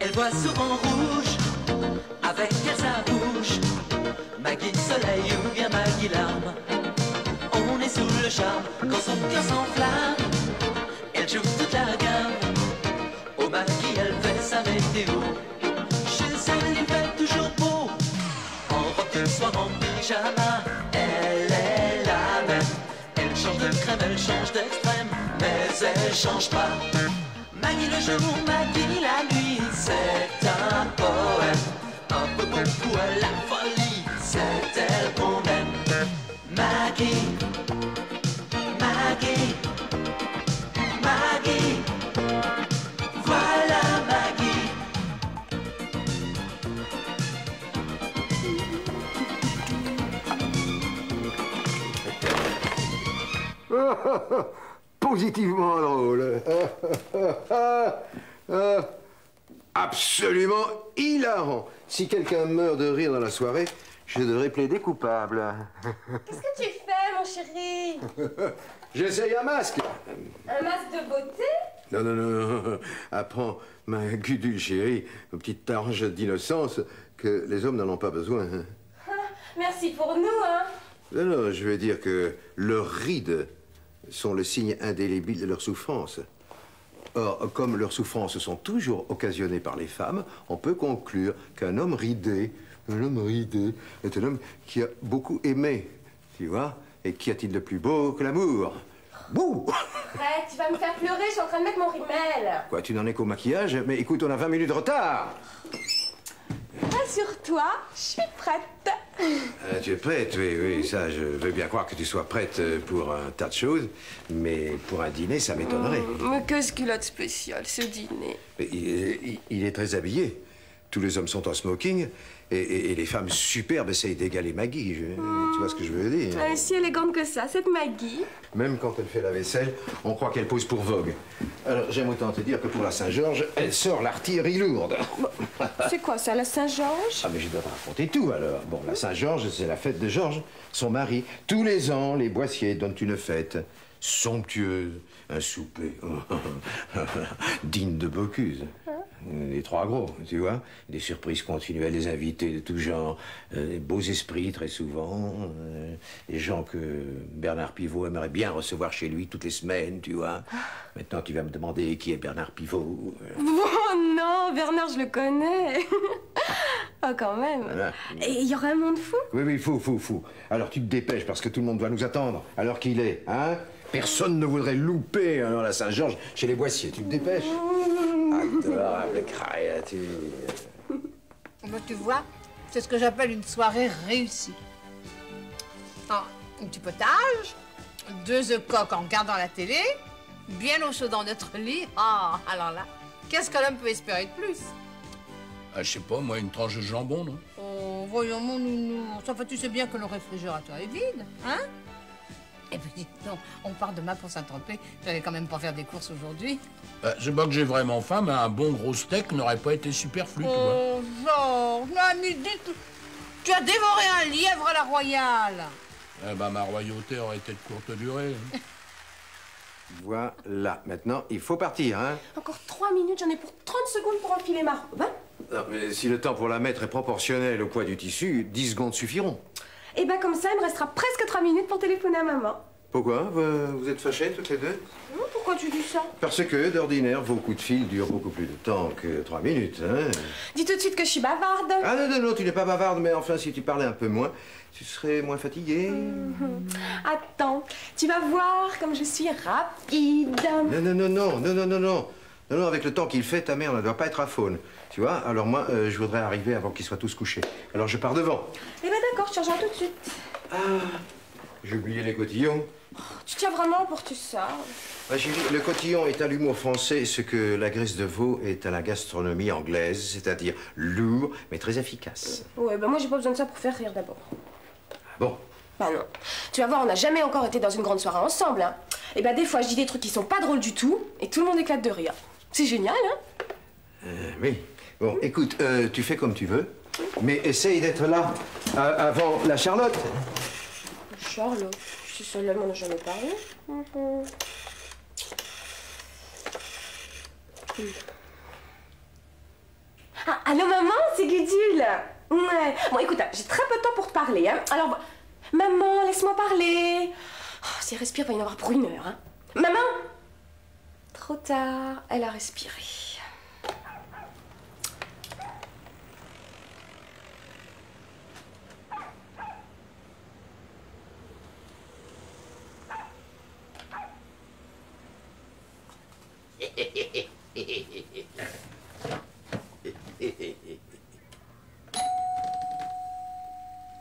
Elle voit souvent rouge, avec elle sa bouche. Maggie soleil ou bien Maggie larme. On est sous le charme quand son cœur s'enflamme. Elle joue toute la gamme. Au Maggie elle fait sa météo. Chez elle il fait toujours beau. En robe de soie, en pyjama. Elle est la même. Elle change de crème, elle change d'extrême, mais elle change pas. Maggie le jour, Maggie la nuit, c'est un poème. Un peu beaucoup à la folie, c'est elle qu'on aime. Maggie, Maggie, Maggie, voilà Maggie. Positivement drôle. Absolument hilarant. Si quelqu'un meurt de rire dans la soirée, je devrais plaider coupable. Qu'est-ce que tu fais, mon chéri? J'essaye un masque. Un masque de beauté? Non, non, non. Apprends, ma gudule chérie, aux petites anges d'innocence, que les hommes n'en ont pas besoin. Ah, merci pour nous, hein. Non, non, je veux dire que leurs rides sont le signe indélébile de leur souffrance. Or, comme leurs souffrances sont toujours occasionnées par les femmes, on peut conclure qu'un homme ridé est un homme qui a beaucoup aimé, tu vois? Et qu'y a-t-il de plus beau que l'amour? Bouh! Arrête, tu vas me faire pleurer, je suis en train de mettre mon rimel. Quoi, tu n'en es qu'au maquillage? Mais écoute, on a 20 minutes de retard! Rassure-toi, je suis prête. Tu es prête, oui, oui, ça, je veux bien croire que tu sois prête pour un tas de choses, mais pour un dîner, ça m'étonnerait. Mais qu'est-ce culotte spéciale, ce dîner? Il est très habillé. Tous les hommes sont en smoking, et les femmes superbes essayent d'égaler Maggie. Tu vois ce que je veux dire? Elle est si élégante que ça, cette Maggie. Même quand elle fait la vaisselle, on croit qu'elle pose pour Vogue. Alors, j'aime autant te dire que pour la Saint-Georges, elle sort l'artillerie lourde. C'est quoi ça, la Saint-Georges? Ah, mais je dois te raconter tout, alors. Bon, la Saint-Georges, c'est la fête de Georges, son mari. Tous les ans, les Boissiers donnent une fête somptueuse, un souper digne de Bocuse. Les trois gros, tu vois. Des surprises continuelles, des invités de tout genre, des beaux esprits très souvent, des gens que Bernard Pivot aimerait bien recevoir chez lui toutes les semaines, tu vois. Maintenant, tu vas me demander qui est Bernard Pivot. Oh non, Bernard, je le connais. Oh, quand même. Voilà. Et il y aura un monde fou? Oui, oui, fou. Alors, tu te dépêches parce que tout le monde doit nous attendre. Alors qu'il est, hein? Personne ne voudrait louper alors, la Saint-Georges chez les Boissiers. Tu te dépêches? Adorable créature. Ben, tu vois, c'est ce que j'appelle une soirée réussie. Ah, un petit potage, 2 œufs coques en regardant la télé, bien au chaud dans notre lit. Ah, alors là, qu'est-ce qu'un homme peut espérer de plus? Ah, je sais pas, moi, une tranche de jambon, non? Oh, voyons, mon nounours. Enfin, tu sais bien que le réfrigérateur est vide, hein? Et puis, non, on part demain pour Saint-Tropez. J'allais quand même pas faire des courses aujourd'hui. C'est pas que j'ai vraiment faim, mais un bon gros steak n'aurait pas été superflu, tu vois. Oh, Georges, à midi, tu as dévoré un lièvre à la royale. Eh ben, ma royauté aurait été de courte durée. Voilà, maintenant, il faut partir, hein? Encore 3 minutes, j'en ai pour 30 secondes pour enfiler ma robe, hein? Non, mais si le temps pour la mettre est proportionnel au poids du tissu, 10 secondes suffiront. Et ben comme ça, il me restera presque 3 minutes pour téléphoner à maman. Pourquoi? Vous êtes fâchés toutes les deux? Pourquoi tu dis ça? Parce que, d'ordinaire, vos coups de fil durent beaucoup plus de temps que 3 minutes, hein? Dis tout de suite que je suis bavarde. Ah non, tu n'es pas bavarde, mais enfin, si tu parlais un peu moins, tu serais moins fatiguée. Attends, tu vas voir comme je suis rapide. Non, avec le temps qu'il fait, ta mère ne doit pas être à faune. Tu vois? Alors moi, je voudrais arriver avant qu'ils soient tous couchés. Alors je pars devant. Eh ben d'accord, je te rejoins tout de suite. Ah, j'ai oublié les cotillons. Tu tiens vraiment pour tout ça? Ah, chérie, le cotillon est à l'humour français ce que la graisse de veau est à la gastronomie anglaise, c'est-à-dire lourd, mais très efficace. Ouais, ben moi j'ai pas besoin de ça pour faire rire d'abord. Ah bon? Bah non. Tu vas voir, on n'a jamais encore été dans une grande soirée ensemble, hein. Et ben des fois, je dis des trucs qui sont pas drôles du tout, et tout le monde éclate de rire. C'est génial, hein? Oui. Bon, écoute, tu fais comme tu veux, mais essaye d'être là avant la Charlotte. Charlotte, c'est celle-là, on n'a jamais parlé. tranquille. Ouais. Bon, écoute, j'ai très peu de temps pour te parler, hein. Alors, maman, laisse-moi parler. Oh, si elle respire, il va y en avoir pour 1 heure, hein. Maman! Trop tard, elle a respiré.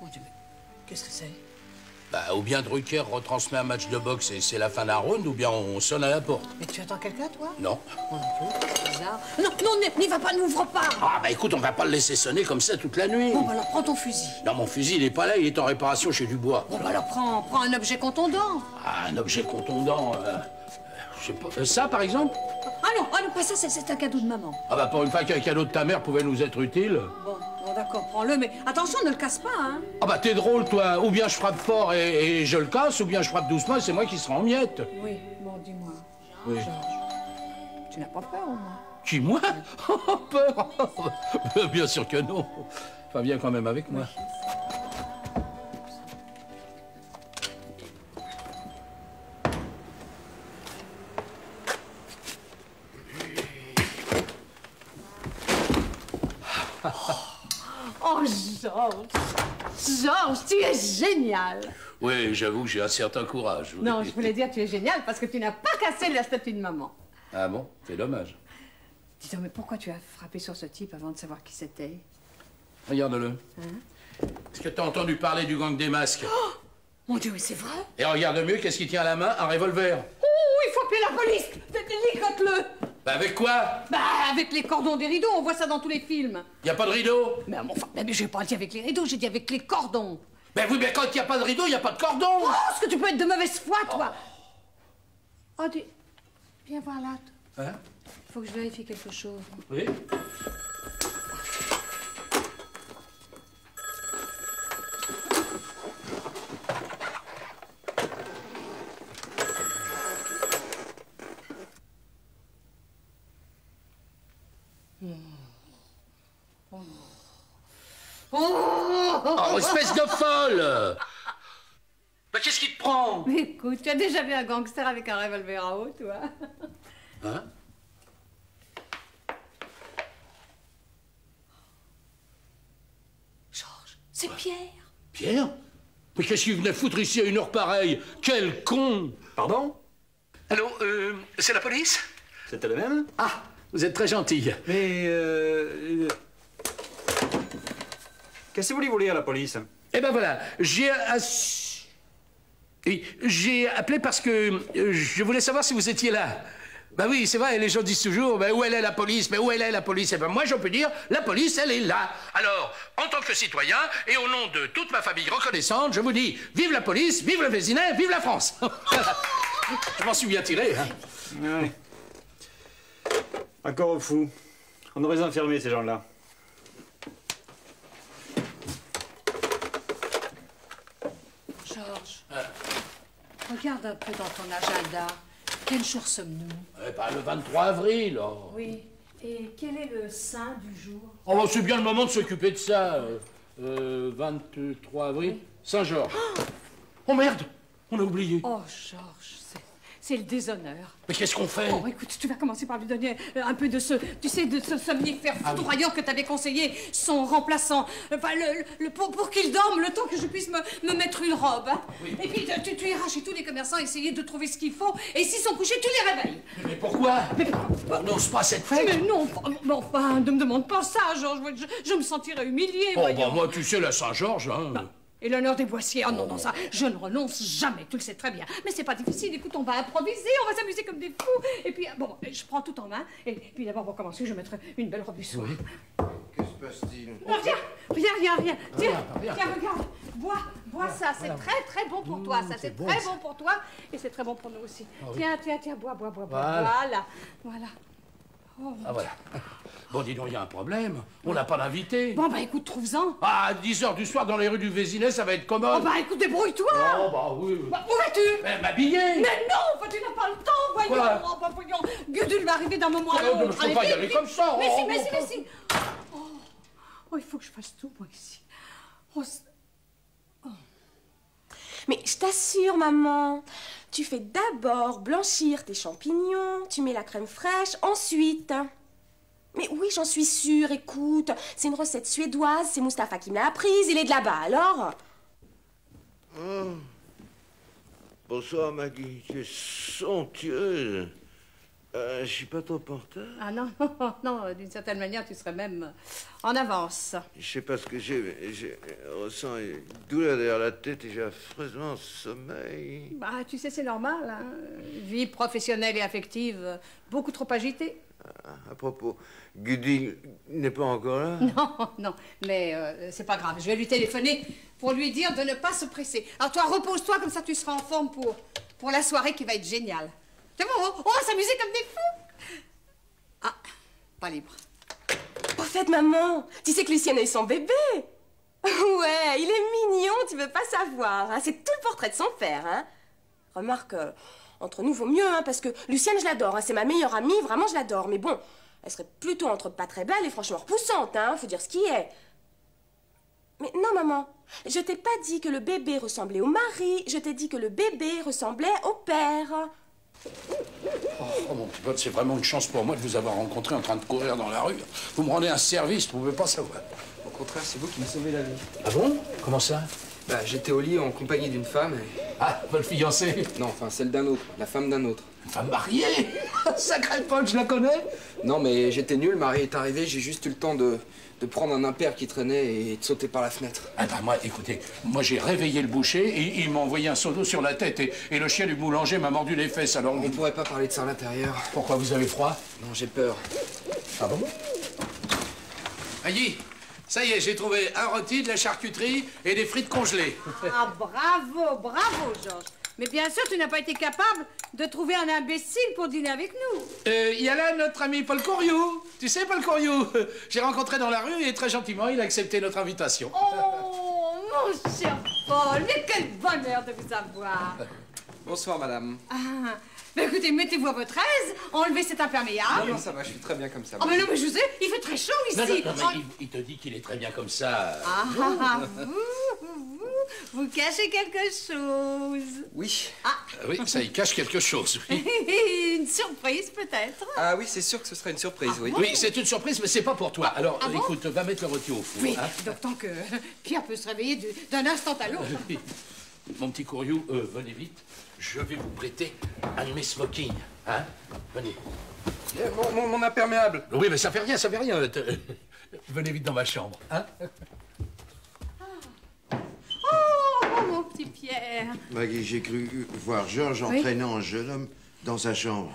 Mon Dieu, mais qu'est-ce que c'est? Bah, ou bien Drucker retransmet un match de boxe et c'est la fin d'un round, ou bien on sonne à la porte. Mais tu attends quelqu'un, toi? Non. Moi non plus, c'est bizarre. Non, n'y va pas, n'ouvre pas! Ah, bah écoute, on va pas le laisser sonner comme ça toute la nuit. Bon, bah alors prends ton fusil. Non, mon fusil, il est pas là, il est en réparation chez Dubois. Bon, bah alors prends un objet contondant. Ah, un objet contondant, je sais pas. Ça, par exemple? Ah non, pas ça, c'est un cadeau de maman. Ah bah pour une fois qu'un cadeau de ta mère pouvait nous être utile. Bon, d'accord, prends-le, mais attention, ne le casse pas, hein. Ah bah t'es drôle, toi. Ou bien je frappe fort et je le casse, ou bien je frappe doucement et c'est moi qui serai en miettes. Oui, bon, dis-moi. Oui. Georges, tu n'as pas peur, au moins? Qui, moi? Oh, peur? Bien sûr que non. Enfin, viens quand même avec moi. Oh, Georges, tu es génial. Oui, j'avoue que j'ai un certain courage. Oui. Non, je voulais dire tu es génial parce que tu n'as pas cassé la statue de maman. Ah bon? C'est dommage. Dis donc, mais pourquoi tu as frappé sur ce type avant de savoir qui c'était? Regarde-le. Est-ce que t'as entendu parler du gang des masques? Oh, mon Dieu, mais c'est vrai? Et regarde mieux, qu'est-ce qu'il tient à la main? Un revolver. Oh, il faut appeler la police. Ligote-le. Bah avec quoi? Bah, avec les cordons des rideaux, on voit ça dans tous les films. Y a pas de rideau? Mais enfin, mais j'ai pas dit avec les rideaux, j'ai dit avec les cordons. Ben oui, mais quand il n'y a pas de rideau, il n'y a pas de cordon. Oh, est-ce que tu peux être de mauvaise foi, toi? Oh, viens voir là. Hein? Il faut que je vérifie quelque chose. Oui. Oh, espèce de folle! Bah, qu'est-ce qui te prend? Mais écoute, tu as déjà vu un gangster avec un revolver à eau, toi? Hein? Georges, c'est Pierre. Pierre? Mais qu'est-ce qu'il venait foutre ici à une heure pareille? Quel con! Pardon? Allô, c'est la police? C'était le même? Ah, vous êtes très gentil. Mais, qu'est-ce que vous lui voulez à la police? Eh ben voilà, j'ai appelé parce que je voulais savoir si vous étiez là. Bah oui, c'est vrai, les gens disent toujours, bah, où elle est la police? Mais où elle est la police? Eh ben moi, je peux dire, la police, elle est là. Alors, en tant que citoyen, et au nom de toute ma famille reconnaissante, je vous dis, vive la police, vive le Vésinet, vive la France. Je m'en suis bien tiré, hein. Ouais. Encore au fou. On devrait les enfermer, ces gens-là. Georges, regarde un peu dans ton agenda. Quel jour sommes-nous? Eh ben, le 23 avril, oh. Oui. Et quel est le saint du jour? Oh, bah, c'est bien le moment de s'occuper de ça. 23 avril, Saint-Georges. Oh merde, on a oublié. Oh, Georges, c'est le déshonneur. Mais qu'est-ce qu'on fait? Oh, écoute, tu vas commencer par lui donner un peu de ce, tu sais, de ce somnifère foudroyant que t'avais conseillé, son remplaçant. Enfin, pour qu'il dorme le temps que je puisse me mettre une robe. Hein. Oui. Et puis, tu iras chez tous les commerçants essayer de trouver ce qu'il faut. Et s'ils sont couchés, tu les réveilles. Mais pourquoi? On n'ose pas cette fête. Mais non, enfin, ne me demande pas ça, Georges. Je me sentirais humiliée, Oh, voyons. bah, moi, tu sais, la Saint-Georges, hein. Bah. Et l'honneur des Boissiers, oh non, ça, je ne renonce jamais, tu le sais très bien. Mais c'est pas difficile, écoute, on va improviser, on va s'amuser comme des fous. Et puis, bon, je prends tout en main. Et puis d'abord, pour commencer, je mettrai une belle robe du soir. Que se passe-t-il? Non, rien. Tiens, regarde, bois ça, c'est très bon pour toi, ça, c'est très bon pour toi. Et c'est très bon pour nous aussi. Tiens, bois. Voilà. Oh. Ah, voilà. Bon, dis donc, il y a un problème. On n'a pas d'invité. Bon, bah écoute, trouve-en. Ah, à 10h du soir dans les rues du Vésinet, ça va être commode. Oh, bah écoute, débrouille-toi. Oh, bah oui. Bah, où vas-tu? M'habiller. Mais non, tu n'as pas le temps, voyons. Quoi? Oh, bah, voyons. Gudule va arriver d'un moment à Non, l'autre. je peux pas y aller comme ça. Mais si. Oh, il faut que je fasse tout, moi, ici. Oh, Mais je t'assure, maman, tu fais d'abord blanchir tes champignons, tu mets la crème fraîche, ensuite... Mais oui, j'en suis sûre, écoute, c'est une recette suédoise, c'est Mustapha qui me l'a apprise, il est de là-bas, alors... Oh. Bonsoir, Maggie. Tu es somptueuse. Je suis pas trop en retard. Ah non, non, d'une certaine manière, tu serais même en avance. Je sais pas ce que j'ai, mais je ressens une douleur derrière la tête et j'ai affreusement sommeil. Bah, tu sais, c'est normal, hein. Vie professionnelle et affective, beaucoup trop agitée. À propos, Gudil n'est pas encore là? Non, non, mais c'est pas grave. Je vais lui téléphoner pour lui dire de ne pas se presser. Alors toi, repose-toi, comme ça tu seras en forme pour la soirée qui va être géniale. C'est bon, on va s'amuser comme des fous. Ah, pas libre. Au fait, maman, tu sais que Lucienne a eu son bébé? Ouais, il est mignon, tu veux pas savoir, hein. C'est tout le portrait de son père, hein. Remarque, entre nous vaut mieux, hein, parce que Lucienne, je l'adore, hein, c'est ma meilleure amie, vraiment je l'adore. Mais bon, elle serait plutôt entre pas très belle et franchement repoussante, hein, faut dire ce qui est. Mais non, maman, je t'ai pas dit que le bébé ressemblait au mari, je t'ai dit que le bébé ressemblait au père. Oh, mon petit pote, c'est vraiment une chance pour moi de vous avoir rencontré en train de courir dans la rue. Vous me rendez un service, vous ne pouvez pas savoir. Au contraire, c'est vous qui me sauvez la vie. Ah bon? Comment ça? Bah, j'étais au lit en compagnie d'une femme et... Ah, votre fiancée? Non, enfin, celle d'un autre, la femme d'un autre. Une femme mariée? Sacrée pote, je la connais? Non, mais j'étais nul, Marie est arrivée, j'ai juste eu le temps de prendre un impair qui traînait et de sauter par la fenêtre. Ah bah moi, écoutez, moi j'ai réveillé le boucher et il m'a envoyé un seau d'eau sur la tête et le chien du boulanger m'a mordu les fesses, alors... On pourrait pas parler de ça à l'intérieur. Pourquoi, vous avez froid? Non, j'ai peur. Ah bon? Aïe, ça y est, j'ai trouvé un rôti, de la charcuterie et des frites congelées. Ah, bravo, bravo, Georges. Mais bien sûr, tu n'as pas été capable de trouver un imbécile pour dîner avec nous. Il y a là notre ami Paul Courriou. Tu sais, Paul Courriou, j'ai rencontré dans la rue et très gentiment, il a accepté notre invitation. Oh, mon cher Paul, mais quel bonheur de vous avoir. Bonsoir, madame. Ah, mais écoutez, mettez-vous à votre aise, enlevez cet imperméable. Non, non, ça va, je suis très bien comme ça. Oh, mais non, mais je sais, il fait très chaud ici. Non, mais il te dit qu'il est très bien comme ça. Ah, vous cachez quelque chose. Oui. Ah. Oui, ça y cache quelque chose, oui. Une surprise, peut-être. Ah oui, c'est sûr que ce sera une surprise, oui. Oui, c'est une surprise, mais c'est pas pour toi. Alors, Ah bon? écoute, va mettre le rôti au four. Oui, hein. d'autant que Pierre peut se réveiller d'un instant à l'autre. Mon petit Courriou, venez vite. Je vais vous prêter un de mes smokings. Hein? Venez. Mon imperméable. Oui, mais ça fait rien, ça fait rien. Venez vite dans ma chambre. Hein? Oh, mon petit Pierre. Maggie, j'ai cru voir Georges entraînant un jeune homme dans sa chambre.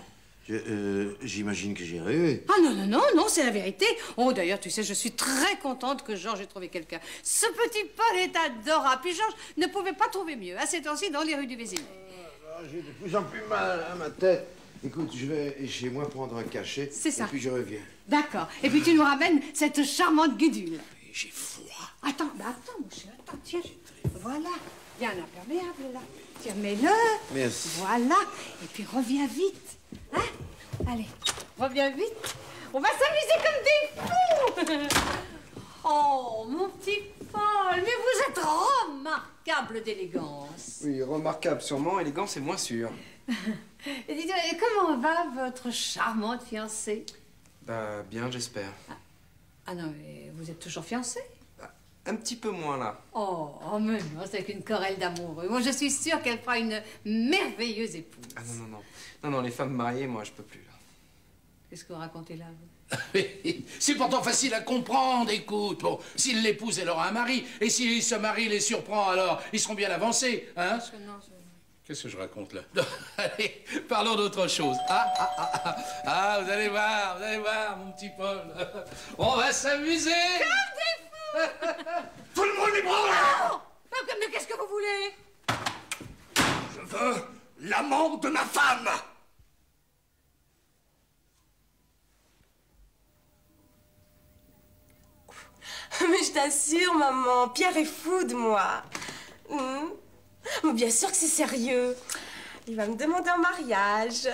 J'imagine que j'ai rêvé. Ah non, non, non, non, c'est la vérité. Oh, d'ailleurs, tu sais, je suis très contente que Georges ait trouvé quelqu'un. Ce petit Paul est adorable. Puis Georges ne pouvait pas trouver mieux à cette heure-ci dans les rues du Vésinet. J'ai de plus en plus mal à ma tête. Écoute, je vais chez moi prendre un cachet. C'est ça. Et puis je reviens. D'accord. Et puis tu nous ramènes cette charmante guidule. J'ai froid. Attends, mon cher, attends, tiens. Voilà. Il y a un imperméable là. Tiens, mets-le. Merci. Voilà. Et puis reviens vite. Hein? Allez, reviens vite. On va s'amuser comme des fous. Oh, mon petit Paul, mais vous êtes remarquable d'élégance. Oui, remarquable sûrement, élégant, c'est moins sûr. Et dites-moi, comment va votre charmante fiancée? Bah, bien, j'espère. Ah non, mais vous êtes toujours fiancée? Un petit peu moins, là. Oh, mais non, c'est qu'une querelle d'amoureux. Moi, je suis sûre qu'elle fera une merveilleuse épouse. Ah non, non, non. Non, non, les femmes mariées, moi, je peux plus, là. Qu'est-ce que vous racontez là, vous? C'est pourtant facile à comprendre, écoute. Bon, s'il l'épouse, elle aura un mari. Et si ce mari les surprend, alors ils seront bien avancés, hein? Qu'est-ce que je raconte, là? Allez, parlons d'autre chose. Vous allez voir, mon petit Paul. On va s'amuser. Comme des fous. Tout le monde les bras. Mais qu'est-ce que vous voulez? Je veux l'amant de ma femme. Mais je t'assure, maman, Pierre est fou de moi. Mais bien sûr que c'est sérieux. Il va me demander en mariage.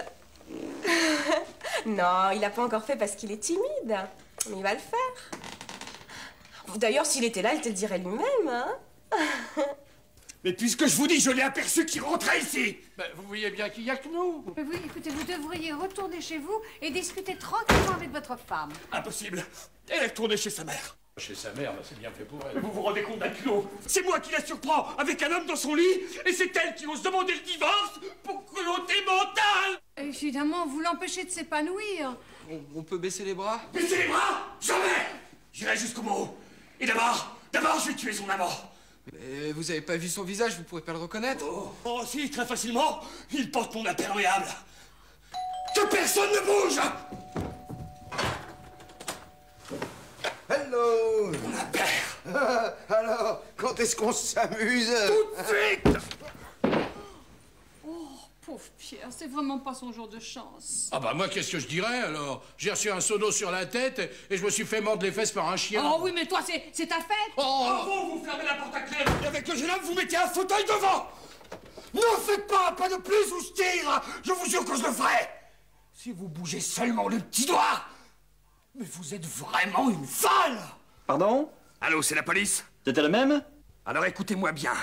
Non, il l'a pas encore fait parce qu'il est timide. Mais il va le faire. D'ailleurs, s'il était là, il te le dirait lui-même, hein. Mais puisque je vous dis, je l'ai aperçu qui rentrait ici. Ben, vous voyez bien qu'il n'y a que nous. Mais oui, écoutez, vous devriez retourner chez vous et discuter tranquillement avec votre femme. Impossible. Elle est retournée chez sa mère. Chez sa mère, ben, c'est bien fait pour elle. Mais vous vous rendez compte d'un culot? C'est moi qui la surprends avec un homme dans son lit et c'est elle qui ose demander le divorce pour cruauté mentale. Évidemment, vous l'empêchez de s'épanouir. On peut baisser les bras? Baissez les bras? Jamais. J'irai jusqu'au bout. Et d'abord, je vais tuer son amant. Mais vous avez pas vu son visage, vous pourrez pas le reconnaître? Oh si, très facilement. Il porte mon imperméable. Que personne ne bouge. Hello! Mon impère. Alors, quand est-ce qu'on s'amuse? Tout de suite. Pauvre Pierre, c'est vraiment pas son jour de chance. Ah bah moi, qu'est-ce que je dirais alors? J'ai reçu un seau d'eau sur la tête et je me suis fait mordre les fesses par un chien. Oh oui, mais toi, c'est ta fête. Vous fermez la porte à clé et avec le jeune homme, vous mettez un fauteuil devant. Ne faites pas un pas de plus ou je tire. Je vous jure que je le ferai. Si vous bougez seulement le petit doigt. Mais vous êtes vraiment une folle. Pardon? Allô, c'est la police? C'était le même? Alors écoutez-moi bien.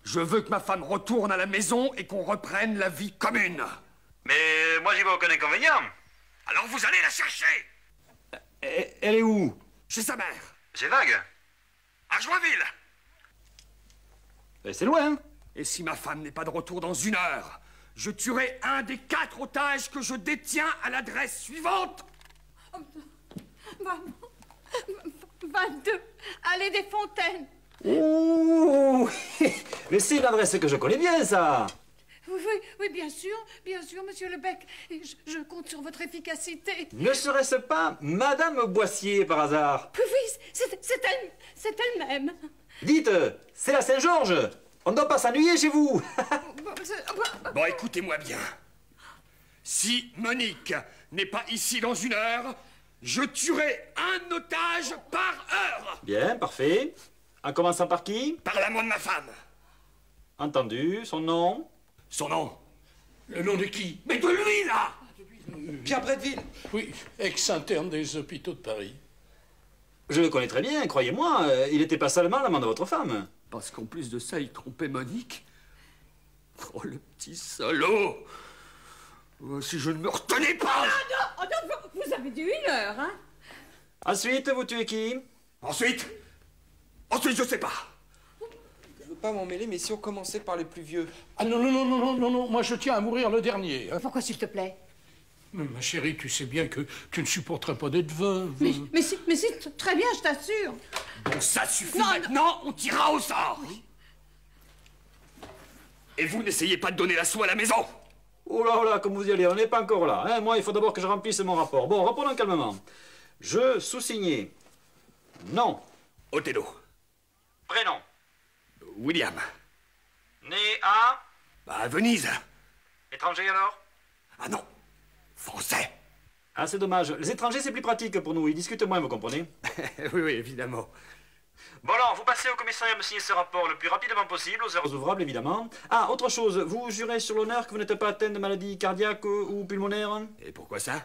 Je veux que ma femme retourne à la maison et qu'on reprenne la vie commune. Mais moi, j'y vois aucun inconvénient. Alors vous allez la chercher. Elle est où? Chez sa mère. C'est vague. À Joinville. C'est loin. Et si ma femme n'est pas de retour dans 1 heure, je tuerai un des 4 otages que je détiens à l'adresse suivante. 22, allée des Fontaines. Ouh. Mais c'est une adresse que je connais bien, ça. Oui, bien sûr, monsieur Lebec. Et je compte sur votre efficacité. Ne serait-ce pas Madame Boissier, par hasard? Oui, c'est elle-même. Dites, c'est la Saint-Georges. On ne doit pas s'ennuyer chez vous. Bon, écoutez-moi bien. Si Monique n'est pas ici dans 1 heure, je tuerai un otage par heure. Bien, parfait. En commençant par qui? Par la main de ma femme. Entendu. Son nom? Son nom? Le nom de qui? Mais de lui, là. Pierre Bretteville. Oui, ex-interne des hôpitaux de Paris. Je le connais très bien, croyez-moi. Il n'était pas seulement l'amant de votre femme. Parce qu'en plus de ça, il trompait Monique. Oh, le petit salaud. Oh, si je ne me retenais pas. Non, vous avez dit 1 heure, hein. Ensuite, vous tuez qui? Ensuite, je sais pas. Je veux pas m'en mêler, mais si on commençait par les plus vieux. Ah non, moi je tiens à mourir le dernier. Hein. Pourquoi, s'il te plaît? Mais ma chérie, tu sais bien que tu ne supporterais pas d'être veuve. Mais si, très bien, je t'assure. Bon, ça suffit maintenant, on tirera au sort. Oui. Et vous n'essayez pas de donner l'assaut à la maison. Oh là, comme vous y allez, on n'est pas encore là. Hein. Moi, il faut d'abord que je remplisse mon rapport. Bon, reprenons calmement. Je sous-signais. Non. Othello. Prénom. William. Né à? À Venise. Étranger alors? Ah non. Français. Ah, c'est dommage. Les étrangers, c'est plus pratique pour nous. Ils discutent moins, vous comprenez? Oui, évidemment. Bon alors, vous passez au commissariat me signer ce rapport le plus rapidement possible, aux heures ouvrables, évidemment. Ah, autre chose, vous jurez sur l'honneur que vous n'êtes pas atteint de maladie cardiaque ou pulmonaire? Et pourquoi ça?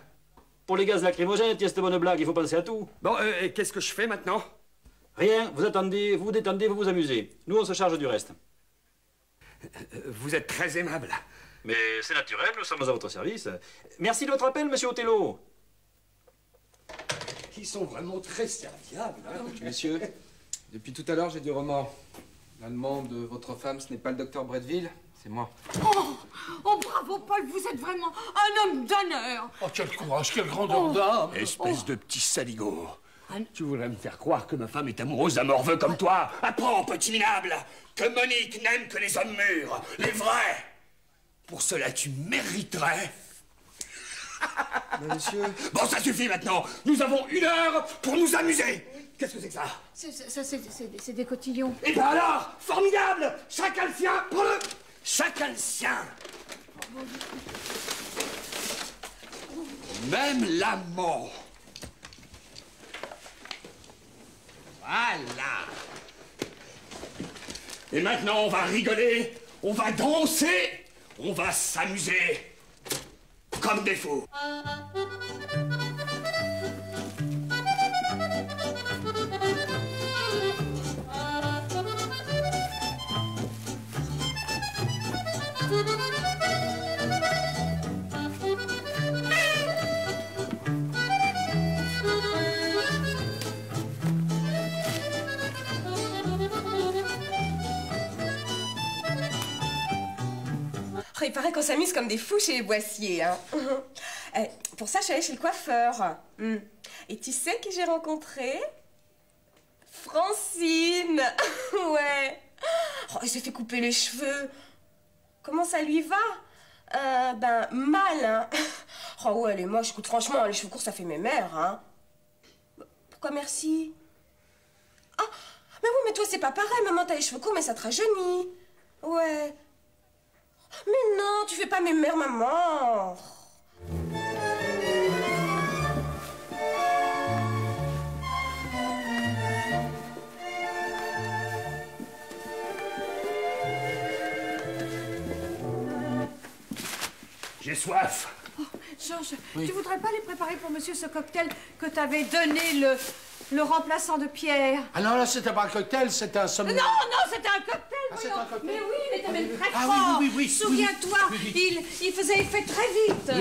Pour les gaz lacrymogènes, il y a cette bonne blague, il faut penser à tout. Bon, qu'est-ce que je fais maintenant? Rien, vous attendez, vous vous détendez, vous vous amusez. Nous, on se charge du reste. Vous êtes très aimable. Mais c'est naturel, nous sommes à votre service. Merci de votre appel, monsieur Othello. Ils sont vraiment très serviables. Hein. Monsieur, depuis tout à l'heure, j'ai du remords. L'allemand de votre femme, ce n'est pas le docteur Bretteville, c'est moi. Oh, bravo, Paul, vous êtes vraiment un homme d'honneur. Oh, quel courage, quelle grandeur d'âme. Espèce de petit saligo. Tu voudrais me faire croire que ma femme est amoureuse d'un morveux comme toi? Apprends, petit minable, que Monique n'aime que les hommes mûrs, les vrais. Pour cela, tu mériterais... Mais monsieur... Bon, ça suffit maintenant. Nous avons 1 heure pour nous amuser. Qu'est-ce que c'est que ça? C'est des cotillons. Et ben alors, formidable. Chacun le sien, prends-le. Chacun le sien. Même l'amant. Voilà. Et maintenant, on va rigoler, on va danser, on va s'amuser. Comme des fous. il paraît qu'on s'amuse comme des fous chez les Boissiers, hein. Pour ça, je suis allée chez le coiffeur. Et tu sais qui j'ai rencontré? Francine. Ouais. Oh, il s'est fait couper les cheveux. Comment ça lui va? Ben, mal, hein. Oh ouais, elle est moche. Écoute, franchement, les cheveux courts, ça fait mes mères, hein. Pourquoi merci? Ah, mais oui, mais toi, c'est pas pareil. Maman, t'as les cheveux courts, mais ça te rajeunit. Ouais. Mais non, tu fais pas mes mères, maman. J'ai soif. Oh, Georges, Oui. tu voudrais pas les préparer pour monsieur ce cocktail que t'avais donné le remplaçant de Pierre? Ah non, là, c'était pas un cocktail, c'était un sommeil. Non, non, c'était un cocktail, c'était voyons. un cocktail. Mais oui, il était même très Ah fort. oui. Souviens-toi, Oui. il faisait effet très vite.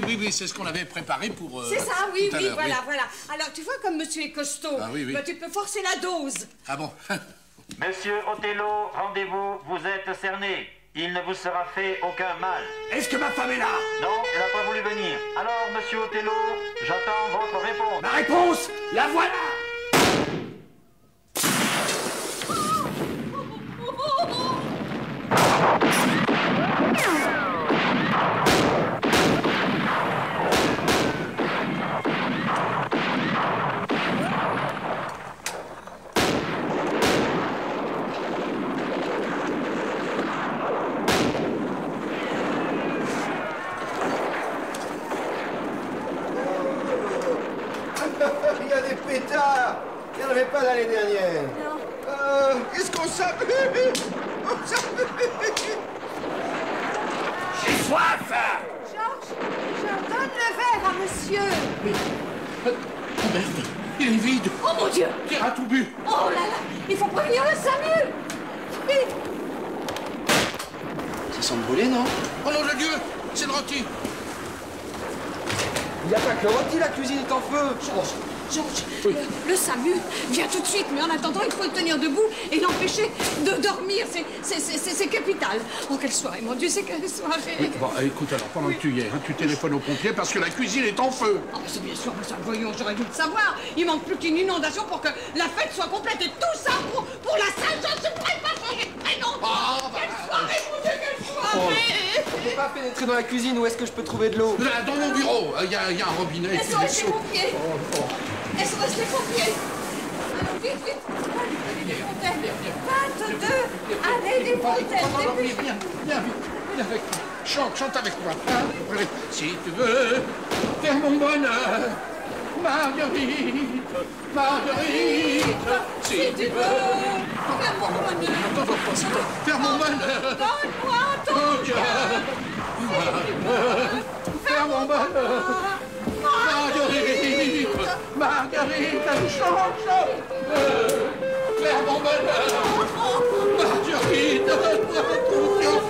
Oui, c'est ce qu'on avait préparé pour... C'est ça, oui, tout à l'heure, voilà. Alors, tu vois, comme monsieur est costaud, Ah oui. bah, tu peux forcer la dose. Ah bon? Monsieur Othello, rendez-vous, vous êtes cerné. Il ne vous sera fait aucun mal. Est-ce que ma femme est là? Non, elle n'a pas voulu venir. Alors, monsieur Othello, j'attends votre réponse. Ma réponse, la voilà! Il y a des pétards. Il n'y en avait pas l'année dernière. Non. Qu'est-ce qu'on s'amuse? On s'amuse. J'ai soif! Georges, je donne le verre à monsieur. Oh merde, il est vide. Oh mon Dieu. Qui a tout bu? Oh là là, il faut prévenir le SAMU. Vite. Ça sent brûlé, non? Oh nom de Dieu, c'est le rôti. Il n'y a pas que le rôti, la cuisine est en feu. Georges, le SAMU vient tout de suite, mais en attendant, il faut le tenir debout et l'empêcher de dormir. C'est capital. Oh, quelle soirée, mon Dieu, c'est quelle soirée. Oui, bon, écoute, alors, pendant que tu y es, tu téléphones aux pompiers parce que la cuisine est en feu. Oh, c'est bien sûr, mais ça, voyons, j'aurais dû le savoir. Il manque plus qu'une inondation pour que la fête soit complète. Et tout ça pour la Saint-Jean, je ne pourrais pas changer de prénom. Quelle soirée, mon Dieu, quelle soirée. Je ne peux pas pénétrer dans la cuisine, où est-ce que je peux trouver de l'eau? Là, dans mon bureau, il y a un robinet. SOS les pompiers. SOS les pompiers. Alors, vite. Allez, les fontaines. 22. Allez, les fontaines. Viens avec moi. Chante avec moi. Hein? Si tu veux faire mon bonheur, Marguerite, si tu veux faire mon bonheur, faire mon bonheur, donne-moi ton cœur, faire mon bonheur, Marguerite, chante, faire mon bonheur, Marguerite, ton cœur.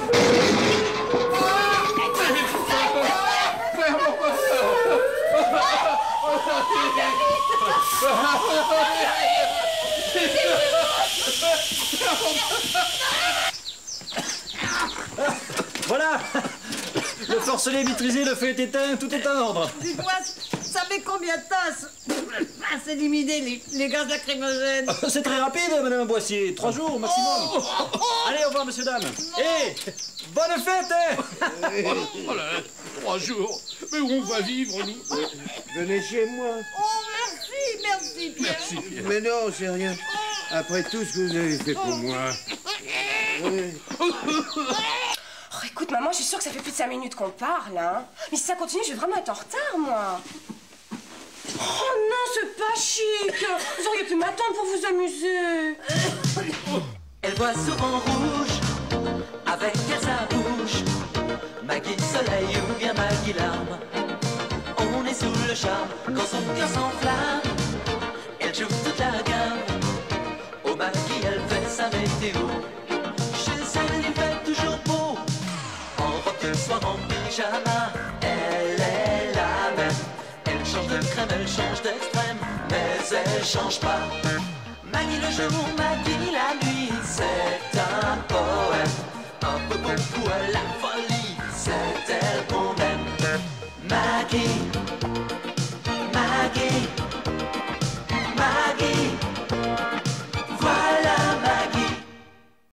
Voilà. Le forcelet maîtrisé, le feu est éteint, tout est en ordre. Dis-moi, ça fait combien de temps à éliminer les gaz lacrymogènes? C'est très rapide, madame Boissier. 3 jours maximum. Allez, au revoir, monsieur, dame. Et bonne fête, hein. Voilà, 3 jours. Mais où on va vivre, nous? Venez chez moi. Oh, merci, Pierre. Merci, Pierre. Mais non, c'est rien. Après tout ce que vous avez fait pour moi. Oh, écoute, maman, je suis sûre que ça fait plus de 5 minutes qu'on parle, hein. Mais si ça continue, je vais vraiment être en retard, moi. Oh non, c'est pas chic. Vous auriez pu m'attendre pour vous amuser. Elle voit souvent rouge, avec elle sa bouche. Maggie soleil ou bien Maggie larme. On est sous le charme quand son cœur s'enflamme. Elle joue toute la gamme. Au Maggie, elle fait sa météo. Chez elle, il fait toujours beau. En robe de soir, en pyjama. Elle est la même. Elle change de crème, elle change d'extrême. Mais elle change pas. Maggie le jour, Maggie la nuit. C'est un poème. Un peu beaucoup à la folie. Maggie, Maggie.